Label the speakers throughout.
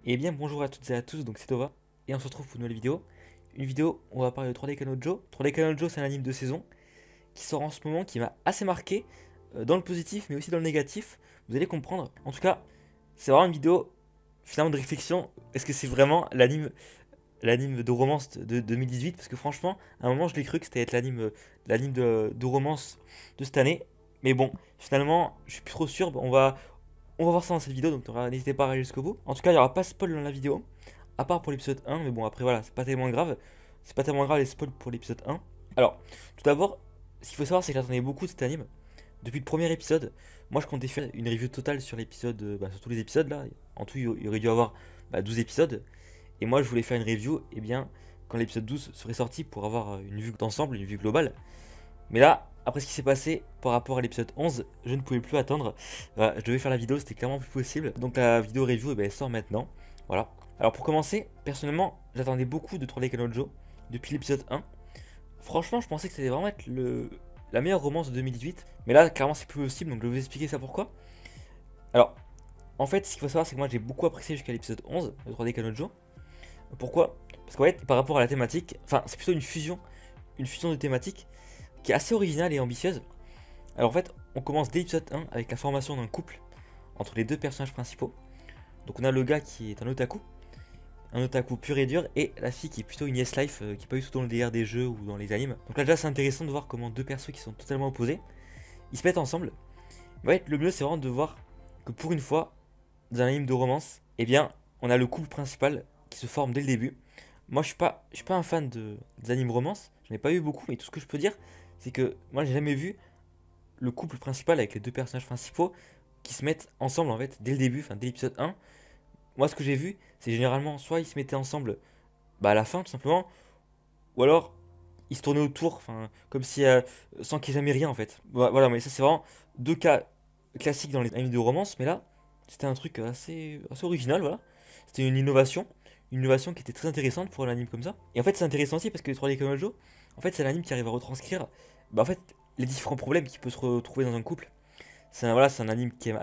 Speaker 1: Et bien bonjour à toutes et à tous, donc c'est Tova, et on se retrouve pour une nouvelle vidéo. Une vidéo où on va parler de 3D Kanojo. 3D Kanojo, c'est un anime de saison qui sort en ce moment, qui m'a assez marqué, dans le positif mais aussi dans le négatif, vous allez comprendre. En tout cas, c'est vraiment une vidéo finalement de réflexion, est-ce que c'est vraiment l'anime de romance de 2018? Parce que franchement, à un moment je l'ai cru que c'était être l'anime de romance de cette année. Mais bon, finalement, je suis plus trop sûr, on va voir ça dans cette vidéo, donc n'hésitez pas à regarder jusqu'au bout. En tout cas, il n'y aura pas de spoil dans la vidéo, à part pour l'épisode 1, mais bon, après voilà, c'est pas tellement grave. C'est pas tellement grave les spoils pour l'épisode 1. Alors, tout d'abord, ce qu'il faut savoir, c'est que j'attendais beaucoup de cet anime. Depuis le premier épisode, moi je comptais faire une review totale sur l'épisode, sur tous les épisodes là. En tout, il y aurait dû avoir 12 épisodes. Et moi je voulais faire une review, et bien, quand l'épisode 12 serait sorti pour avoir une vue d'ensemble, une vue globale. Mais là, après ce qui s'est passé par rapport à l'épisode 11, je ne pouvais plus attendre. Voilà, je devais faire la vidéo, c'était clairement plus possible. Donc la vidéo review, elle sort maintenant. Voilà. Alors pour commencer, personnellement, j'attendais beaucoup de 3D Kanojo depuis l'épisode 1. Franchement, je pensais que c'était vraiment être la meilleure romance de 2018. Mais là, clairement, c'est plus possible, donc je vais vous expliquer ça pourquoi. Alors, en fait, ce qu'il faut savoir, c'est que moi j'ai beaucoup apprécié jusqu'à l'épisode 11 de 3D Kanojo. Pourquoi? Parce qu'en fait, par rapport à la thématique, enfin, c'est plutôt une fusion de thématiques qui est assez originale et ambitieuse. Alors en fait, on commence dès l'épisode 1 avec la formation d'un couple entre les deux personnages principaux. Donc on a le gars qui est un otaku pur et dur, et la fille qui est plutôt une yes life, qui n'est pas du tout dans le délire des jeux ou dans les animes. Donc là déjà c'est intéressant de voir comment deux persos qui sont totalement opposés, ils se mettent ensemble. Mais ouais, le mieux c'est vraiment de voir que pour une fois, dans un anime de romance, eh bien on a le couple principal qui se forme dès le début. Moi je suis pas un fan des animes romance, j'en ai pas eu beaucoup, mais tout ce que je peux dire, c'est que moi j'ai jamais vu le couple principal avec les deux personnages principaux qui se mettent ensemble en fait dès le début, enfin dès l'épisode 1. Moi ce que j'ai vu, c'est généralement soit ils se mettaient ensemble à la fin tout simplement, ou alors ils se tournaient autour, enfin comme si sans qu'ils aient jamais rien en fait. Voilà, mais ça c'est vraiment deux cas classiques dans les animes de romance, mais là c'était un truc assez original, voilà. C'était une innovation qui était très intéressante pour un anime comme ça. Et en fait c'est intéressant aussi parce que 3D Kanojo, en fait c'est l'anime qui arrive à retranscrire en fait les différents problèmes qui peut se retrouver dans un couple. C'est un anime qui est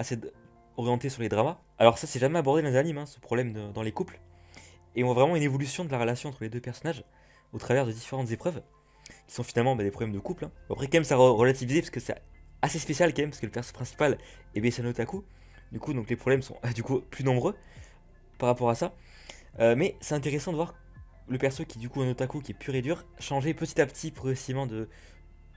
Speaker 1: orienté sur les dramas. Alors ça, c'est jamais abordé dans les animes, hein, ce problème dans les couples. Et on voit vraiment une évolution de la relation entre les deux personnages au travers de différentes épreuves, qui sont finalement des problèmes de couple, hein. Bon, après, quand même, ça relativisé, parce que c'est assez spécial quand même, parce que le personnage principal est bien un otaku. Du coup, donc les problèmes sont du coup plus nombreux par rapport à ça. Mais c'est intéressant de voir le perso qui du coup un otaku qui est pur et dur changer petit à petit progressivement de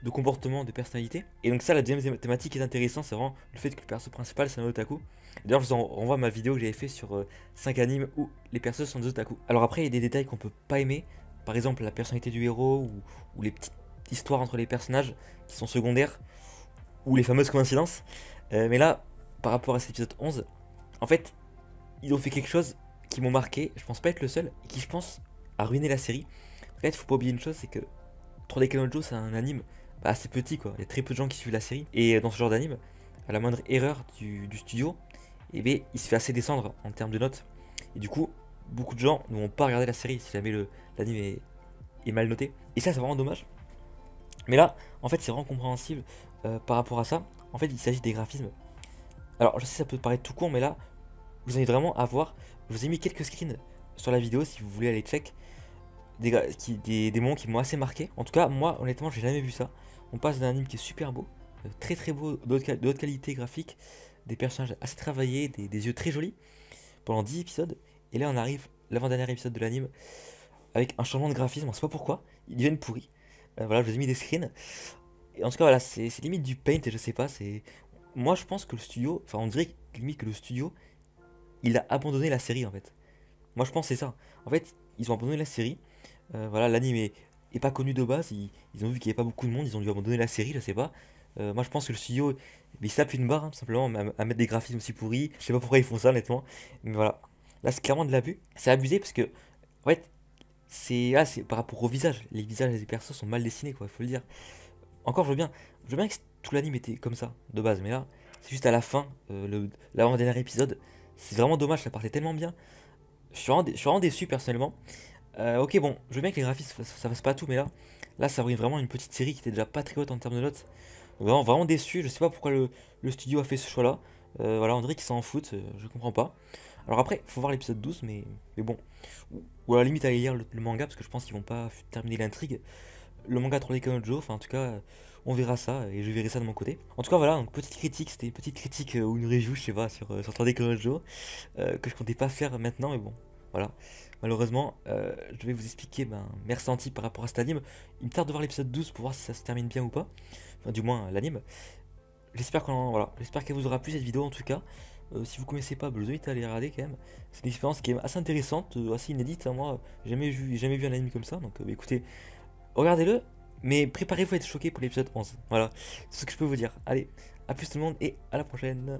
Speaker 1: comportement, de personnalité. Et donc ça, la deuxième thématique qui est intéressante, c'est vraiment le fait que le perso principal c'est un otaku. D'ailleurs, je vous en renvoie à ma vidéo que j'avais fait sur 5 animes où les persos sont des otaku. Alors après, il y a des détails qu'on peut pas aimer, par exemple la personnalité du héros ou les petites histoires entre les personnages qui sont secondaires, ou les fameuses coïncidences. Mais là, par rapport à cet épisode 11, en fait, ils ont fait quelque chose qui m'ont marqué, je pense pas être le seul, et qui je pense a ruiné la série. En fait, faut pas oublier une chose, c'est que 3D Kanojo c'est un anime assez petit quoi, il y a très peu de gens qui suivent la série. Et dans ce genre d'anime, à la moindre erreur du studio, et bien, il se fait assez descendre en termes de notes. Et du coup, beaucoup de gens ne vont pas regarder la série si jamais l'anime est mal noté. Et ça c'est vraiment dommage. Mais là, en fait, c'est vraiment compréhensible par rapport à ça. En fait, il s'agit des graphismes. Alors, je sais, ça peut paraître tout con, mais là, vous allez vraiment avoir. Je vous ai mis quelques screens sur la vidéo si vous voulez aller check. Des moments qui m'ont assez marqué. En tout cas, moi, honnêtement, j'ai jamais vu ça. On passe d'un anime qui est super beau, très très beau, de haute qualité graphique, des personnages assez travaillés, des yeux très jolis, pendant 10 épisodes. Et là, on arrive, l'avant-dernier épisode de l'anime, avec un changement de graphisme, on sait pas pourquoi, ils deviennent pourris. Voilà, je vous ai mis des screens. Et en tout cas, voilà, c'est limite du paint, et je sais pas, c'est. Moi, je pense que le studio, enfin, on dirait limite que le studio, il a abandonné la série en fait. Moi, je pense que c'est ça. En fait, ils ont abandonné la série. Voilà, l'anime est pas connu de base. Ils ont vu qu'il n'y avait pas beaucoup de monde. Ils ont dû abandonner la série, je sais pas. Moi, je pense que le studio, il s'appuie une barre, hein, tout simplement, à mettre des graphismes aussi pourris. Je sais pas pourquoi ils font ça, honnêtement. Mais voilà. Là, c'est clairement de l'abus. C'est abusé parce que, en fait, c'est par rapport au visage. Les visages des persos sont mal dessinés, quoi, il faut le dire. Encore, je veux bien que tout l'anime était comme ça, de base. Mais là, c'est juste à la fin, l'avant-dernier épisode. C'est vraiment dommage, ça partait tellement bien. Je suis vraiment déçu, personnellement. Ok, bon, je veux bien que les graphismes ça fasse pas tout, mais là ça ruine vraiment une petite série qui était déjà pas très haute en termes de notes. Vraiment, déçu, je sais pas pourquoi le studio a fait ce choix-là. Voilà, on dirait qu'ils s'en foutent, je comprends pas. Alors après, faut voir l'épisode 12, mais bon. Ou à la limite aller lire le manga, parce que je pense qu'ils vont pas terminer l'intrigue. Le manga Trolley Joe, enfin en tout cas, on verra ça, et je verrai ça de mon côté. En tout cas, voilà, donc petite critique, c'était une petite critique ou une review, je sais pas, sur Trolley Joe, que je comptais pas faire maintenant, mais bon, voilà. Malheureusement, je vais vous expliquer mes ressentis par rapport à cet anime. Il me tarde de voir l'épisode 12 pour voir si ça se termine bien ou pas. Enfin, du moins, l'anime. Voilà, j'espère qu'elle vous aura plu cette vidéo en tout cas. Si vous connaissez pas, je vous invite à aller regarder quand même. C'est une expérience qui est assez intéressante, assez inédite, hein. Moi, jamais vu un anime comme ça. Donc écoutez, regardez-le, mais préparez-vous à être choqué pour l'épisode 11. Voilà, c'est ce que je peux vous dire. Allez, à plus tout le monde et à la prochaine.